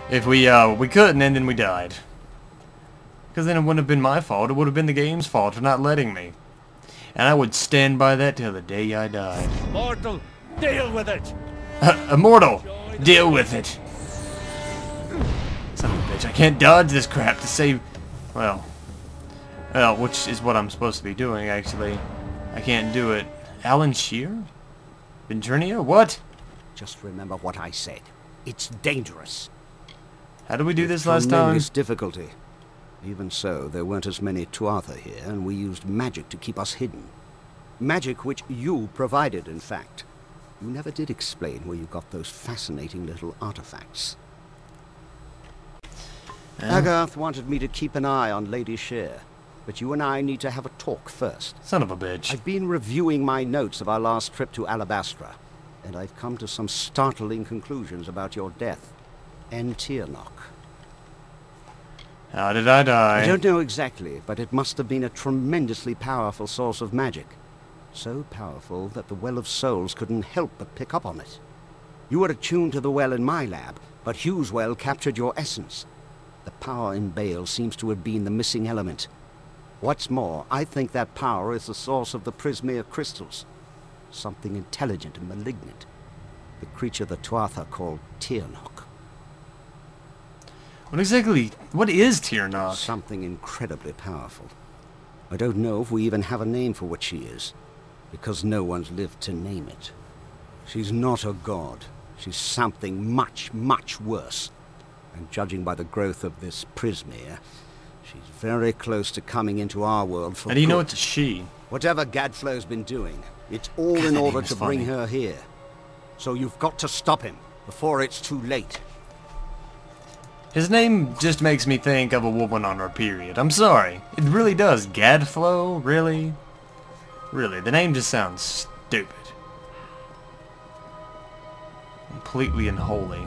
If we couldn't, and then we died. Because then it wouldn't have been my fault. It would have been the game's fault for not letting me. And I would stand by that till the day I died. Mortal, deal with it! Immortal, deal with it! Son of a bitch, I can't dodge this crap to save... Well, which is what I'm supposed to be doing, actually. I can't do it. Alan Shear? Venturnia? What? Just remember what I said. It's dangerous. How did we do this last time? Tremendous difficulty. Even so, there weren't as many Tuatha here, and we used magic to keep us hidden. Magic which you provided, in fact. You never did explain where you got those fascinating little artifacts. Agarth wanted me to keep an eye on Lady Shear, but you and I need to have a talk first. Son of a bitch. I've been reviewing my notes of our last trip to Alabastra, and I've come to some startling conclusions about your death and Tirnoch. How did I die? I don't know exactly, but it must have been a tremendously powerful source of magic. So powerful that the Well of Souls couldn't help but pick up on it. You were attuned to the well in my lab, but Hugh's well captured your essence. The power in Bale seems to have been the missing element. What's more, I think that power is the source of the Prismere crystals. Something intelligent and malignant. The creature the Tuatha called Tirnoch. What is Tirnoch? Something incredibly powerful. I don't know if we even have a name for what she is, because no one's lived to name it. She's not a god. She's something much, much worse. And judging by the growth of this Prismere, she's very close to coming into our world for How do you good. know it's a she? Whatever Gadflow's been doing, it's all in order to bring her here. So you've got to stop him before it's too late. His name just makes me think of a woman on her period. I'm sorry. It really does. Gadflow? Really? Really, the name just sounds stupid. Completely unholy.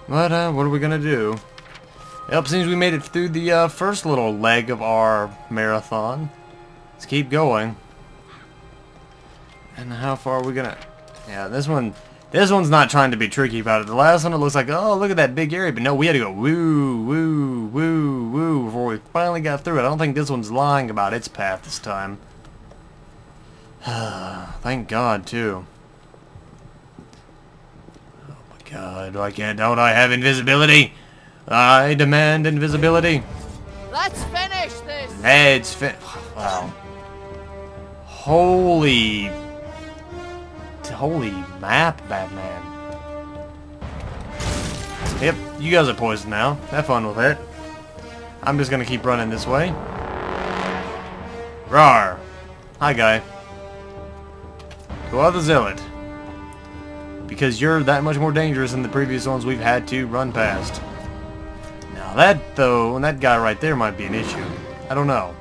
But, what are we gonna do? Well, it seems we made it through the first little leg of our marathon. Let's keep going. And how far are we gonna... Yeah, this one's not trying to be tricky about it. The last one, it looks like, oh, look at that big area. But no, we had to go woo, woo, woo, woo before we finally got through it. I don't think this one's lying about its path this time. Thank God, too. Oh my God, don't I have invisibility? I demand invisibility. Let's finish this! Let's wow. Holy map, Batman. Yep, you guys are poisoned now. Have fun with it. I'm just gonna keep running this way. Rawr. Hi, guy. Tuatha Zealot. Because you're that much more dangerous than the previous ones we've had to run past. Now that guy right there might be an issue. I don't know.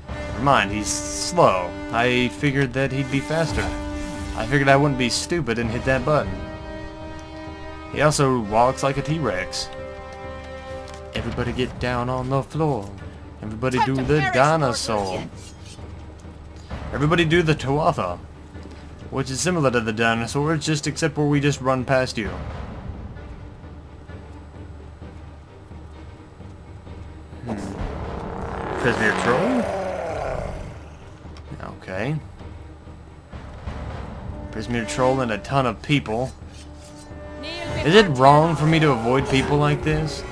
Never mind, he's slow. I figured that he'd be faster. I figured I wouldn't be stupid and hit that button. He also walks like a T-Rex. Everybody get down on the floor. Everybody do the dinosaur. Everybody do the Tuatha, which is similar to the dinosaurs, just except where we just run past you. Prismere Troll? Okay. Prismere Troll and a ton of people. Is it wrong for me to avoid people like this?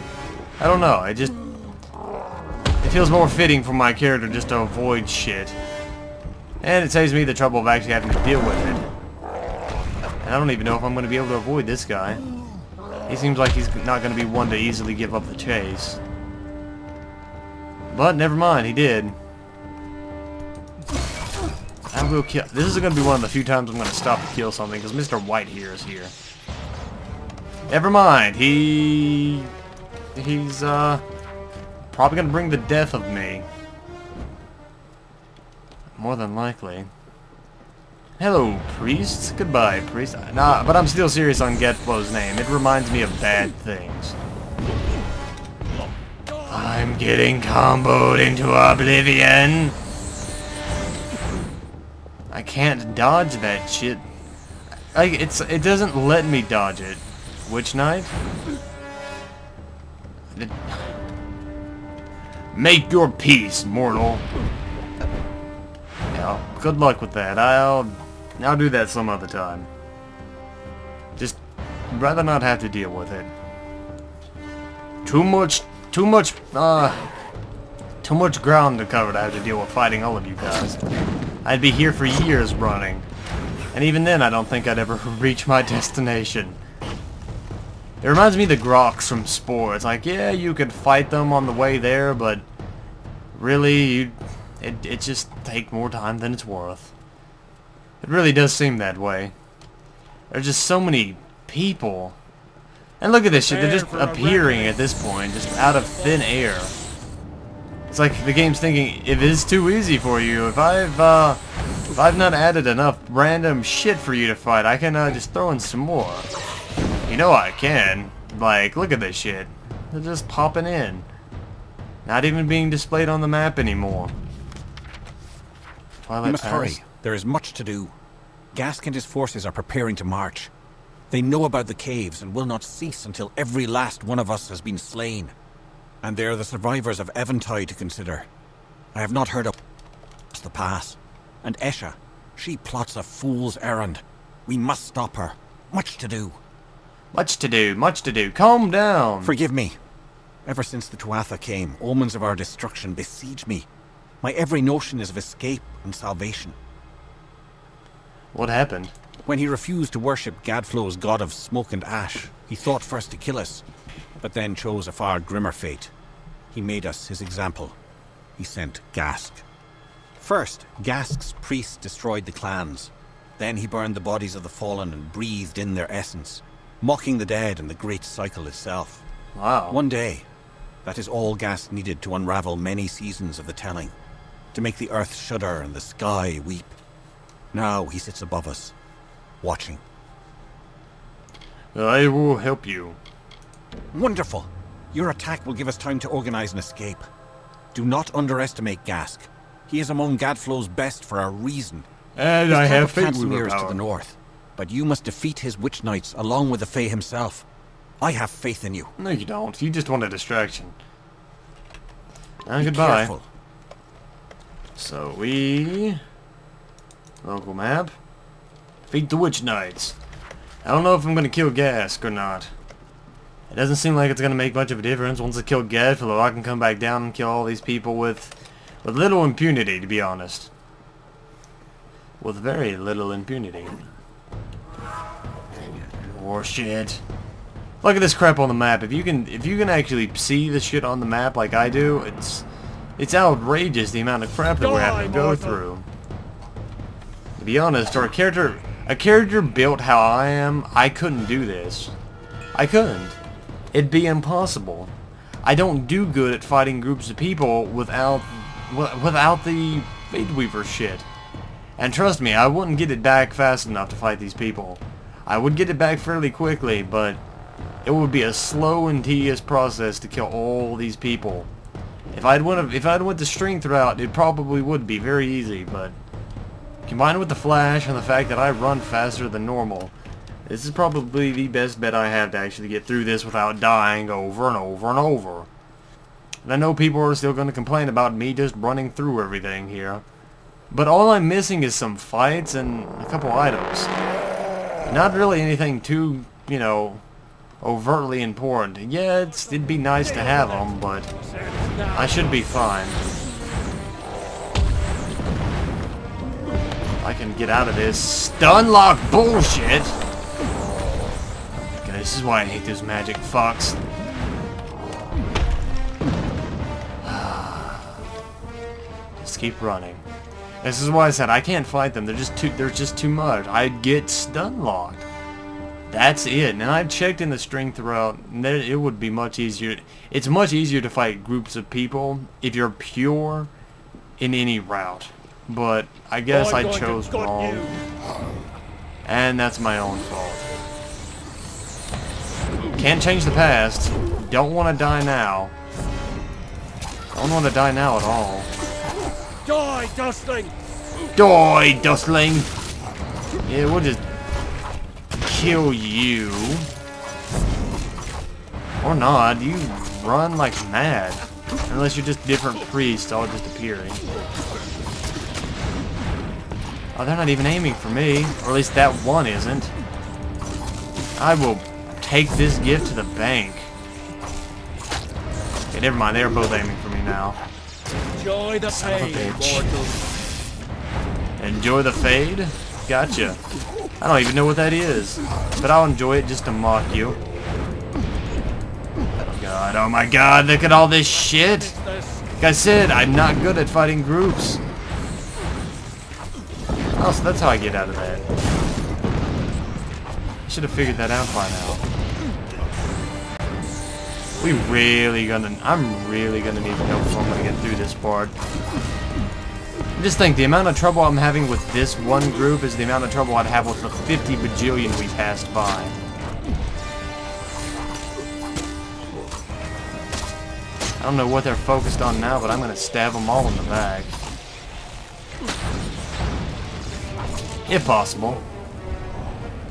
I don't know, it feels more fitting for my character just to avoid shit. And it saves me the trouble of actually having to deal with it. And I don't even know if I'm going to be able to avoid this guy. He seems like he's not going to be one to easily give up the chase. But never mind, he did. I will kill. This is going to be one of the few times I'm going to stop to kill something, because Mr. White here is here. Never mind, he's probably going to bring the death of me. More than likely. Hello, priests. Goodbye, priest. Nah, but I'm still serious on Getflow's name. It reminds me of bad things. I'm getting comboed into oblivion. I can't dodge that shit. It doesn't let me dodge it. Witch Knight? Make your peace, mortal. Yeah, good luck with that. I'll do that some other time. Just rather not have to deal with it. Too much ground to cover to have to deal with fighting all of you guys. I'd be here for years running. And even then, I don't think I'd ever reach my destination. It reminds me of the Groks from Spore. It's like, yeah, you could fight them on the way there, but really, it just take more time than it's worth. It really does seem that way. There's just so many people. And look at this shit, they're just appearing at this point, just out of thin air. It's like the game's thinking, if it's too easy for you, if I've not added enough random shit for you to fight, I can just throw in some more. You know I can. Like, look at this shit. They're just popping in. Not even being displayed on the map anymore. We must hurry. There is much to do. Gask and his forces are preparing to march. They know about the caves and will not cease until every last one of us has been slain. And there are the survivors of Eventide to consider. I have not heard of the pass. And Esha, she plots a fool's errand. We must stop her. Much to do. Much to do, much to do. Calm down. Forgive me. Ever since the Tuatha came, omens of our destruction besiege me. My every notion is of escape and salvation. What happened? When he refused to worship Gadflow's god of smoke and ash, he thought first to kill us, but then chose a far grimmer fate. He made us his example. He sent Gask. First, Gask's priests destroyed the clans. Then he burned the bodies of the fallen and breathed in their essence, mocking the dead and the great cycle itself. Wow. One day, that is all Gask needed to unravel many seasons of the telling, to make the earth shudder and the sky weep. Now he sits above us, watching. I will help you. Wonderful! Your attack will give us time to organize an escape. Do not underestimate Gask. He is among Gadflow's best for a reason. And His I have camp faith of with Cancemeers to the north, but you must defeat his witch knights along with the Fae himself. I have faith in you. No, you don't. You just want a distraction. And Be goodbye. careful. So we... Local map. Defeat the Witch Knights. I don't know if I'm going to kill Gask or not. It doesn't seem like it's going to make much of a difference. Once I kill Gadflow, I can come back down and kill all these people with little impunity, to be honest. With very little impunity. More shit. Look at this crap on the map. If you can actually see the shit on the map like I do, it's outrageous the amount of crap that we're having to go through. To be honest, for a character built how I am, I couldn't do this. I couldn't. It'd be impossible. I don't do good at fighting groups of people without the Fate Weaver shit. And trust me, I wouldn't get it back fast enough to fight these people. I would get it back fairly quickly, but it would be a slow and tedious process to kill all these people. If I'd went the strength route, it probably would be very easy, but combined with the flash and the fact that I run faster than normal, this is probably the best bet I have to actually get through this without dying over and over and over. And I know people are still going to complain about me just running through everything here. But all I'm missing is some fights and a couple items. Not really anything too, you know, overtly important. Yeah, it'd be nice to have them, but I should be fine. I can get out of this stun lock bullshit. Okay, this is why I hate those magic fucks. Just keep running. This is why I said I can't fight them. They're just too much. I'd get stun locked. That's it. And I've checked in the strength route, and it would be much easier. It's much easier to fight groups of people if you're pure in any route. But I guess I chose wrong. And that's my own fault. Can't change the past. Don't want to die now. Don't want to die now at all. Die, Dustling! Die, Dustling! Yeah, we'll just kill you. Or not. You run like mad. Unless you're just different priests all just appearing. Oh, they're not even aiming for me. Or at least that one isn't. I will take this gift to the bank. Okay, never mind. They're both aiming for me now. Enjoy the Son of a pain, bitch. mortal. Enjoy the fade? Gotcha. I don't even know what that is. But I'll enjoy it just to mock you. God, oh my god, look at all this shit! Like I said, I'm not good at fighting groups. Oh, so that's how I get out of that. I should have figured that out by now. I'm really gonna need help if I'm gonna get through this part. Just think, the amount of trouble I'm having with this one group is the amount of trouble I'd have with the 50 bajillion we passed by. I don't know what they're focused on now, but I'm gonna stab them all in the back. If possible.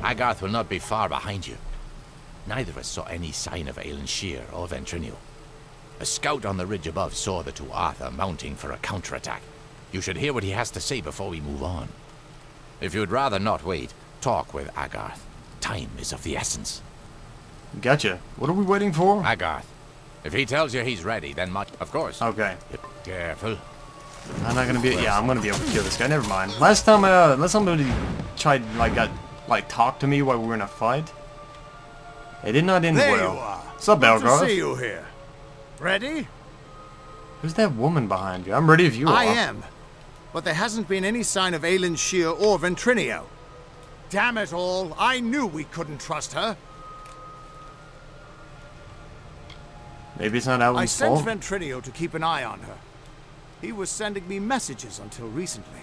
Agarth will not be far behind you. Neither of us saw any sign of Alan Shear or Ventrinio. A scout on the ridge above saw the two Arthur mounting for a counterattack. You should hear what he has to say before we move on. If you'd rather not wait, talk with Agarth. Time is of the essence. Gotcha. What are we waiting for? Agarth. If he tells you he's ready, then much... Of course. Okay. Careful. I'm not gonna be... Yeah, I'm gonna be able to kill this guy. Never mind. Last time, unless somebody tried, talk to me while we were in a fight, it did not end There well. you are. What's up, Good to Belgrove? see you here. Ready? Who's that woman behind you? I'm ready if you are. I am. But there hasn't been any sign of Aelin Shear or Ventrinio. Damn it all, I knew we couldn't trust her. Maybe it's not I Alan's sent fault. Ventrinio to keep an eye on her. He was sending me messages until recently.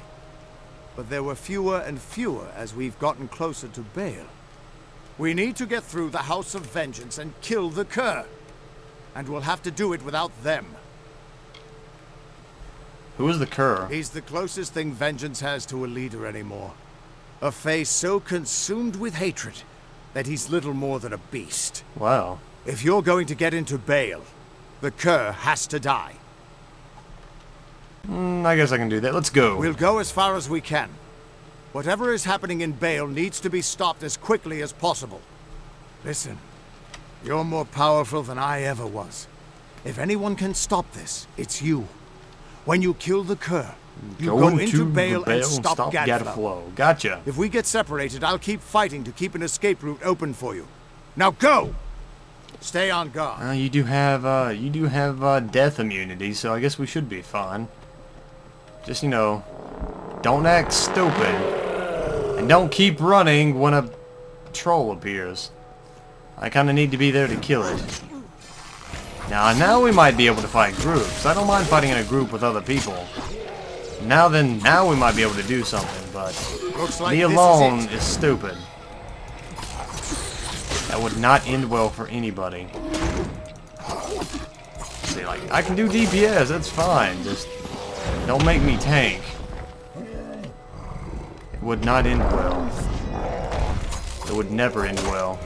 But there were fewer and fewer as we've gotten closer to Baal. We need to get through the House of Vengeance and kill the Cur. And we'll have to do it without them. Who is the cur? He's the closest thing Vengeance has to a leader anymore. A face so consumed with hatred that he's little more than a beast. Wow. If you're going to get into Baal, the Cur has to die. I guess I can do that. Let's go. We'll go as far as we can. Whatever is happening in Baal needs to be stopped as quickly as possible. Listen, you're more powerful than I ever was. If anyone can stop this, it's you. When you kill the Cur, you go into Baal and stop Gadflow. Gotcha. If we get separated, I'll keep fighting to keep an escape route open for you. Now go! Stay on guard. You do have death immunity, so I guess we should be fine. Just, you know, don't act stupid. And don't keep running when a troll appears. I kind of need to be there to kill it. Now we might be able to fight groups. I don't mind fighting in a group with other people. Now we might be able to do something, but Looks like me alone is stupid. That would not end well for anybody. See, like, I can do DPS, that's fine. Just don't make me tank. It would not end well. It would never end well.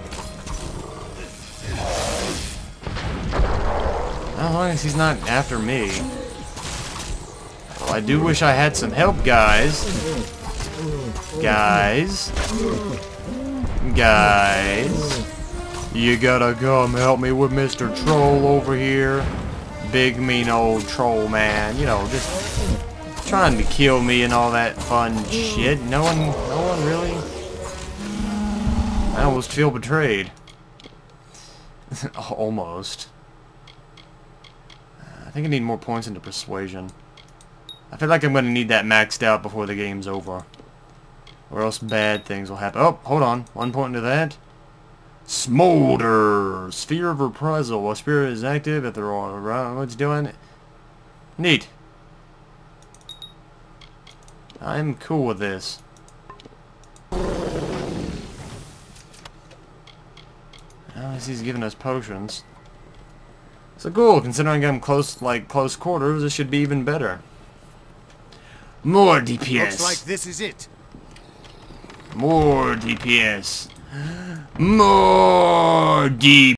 As long as he's not after me. Well, I do wish I had some help, guys. Guys. You gotta come help me with Mr. Troll over here. Big mean old troll man. You know, just trying to kill me and all that fun shit. No one really. I almost feel betrayed. Almost. I think I need more points into persuasion. I feel like I'm gonna need that maxed out before the game's over. Or else bad things will happen. Oh, hold on. 1 point into that. Smolder! Sphere of Reprisal. While Spirit is active, if they're all around, what's doing? Neat. I'm cool with this. Unless he's giving us potions. So cool, considering I'm close quarters, this should be even better. More DPS. Looks like this is it. More DPS. More DPS.